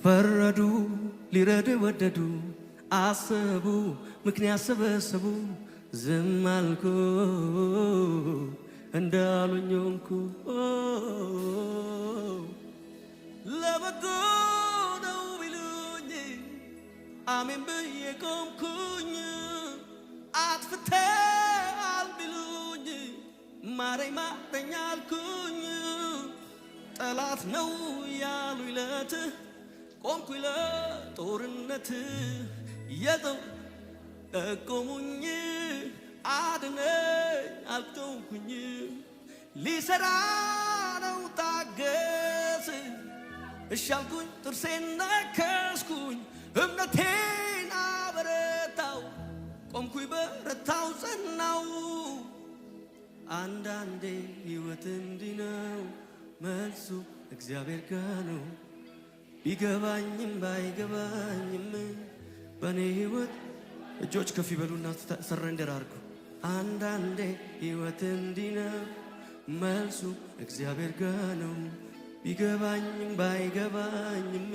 ፈረዱ ሊረዱ ወደዱ አሰቡ ምክንያት ሰበሰቡ ዝም አልኩ እንዳሉኝ ሆንኩ ለበጎ ነው ቢሉኝ አሜን ብዬ ቆምኩኝ አጥፍተሃል ቢሉኝ ማረኝ ማረኝ አልኩኝ ጠላት ነው ያሉኝ ለት ቆምኩኝ ለጦርነት የጠቆሙኝ አድነኝ አልተውኩኝ ሊሰራ ነው ታገስ እሻልኩኝ ጥርሴን ነከስኩኝ እምነቴን አበረታው ቆምኩኝ በረታው ጸናው አንዳንዴ ሕይወት እንዲህ ነው መልሱ እግዚአብሔር ጋር ነው ቢገባኝም ባይገባኝም በኔ ሕይወት እጆች ከፍ ይበሉና ሰረንደር አድርጉ አንዳንዴ ሕይወት እንዲህ ነው መልሱ እግዚአብሔር ጋር ነው ቢገባኝም ባይገባኝም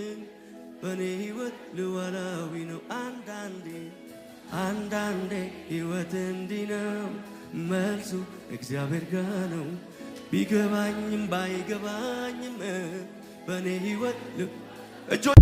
በኔ ሕይወት ልዋላዊ ነው አንዳንዴ ሕይወት እንዲህ ነው መልሱ እግዚአብሔር ጋር ነው ቢገባኝም ባይገባኝም በኔ ሕይወት እጆች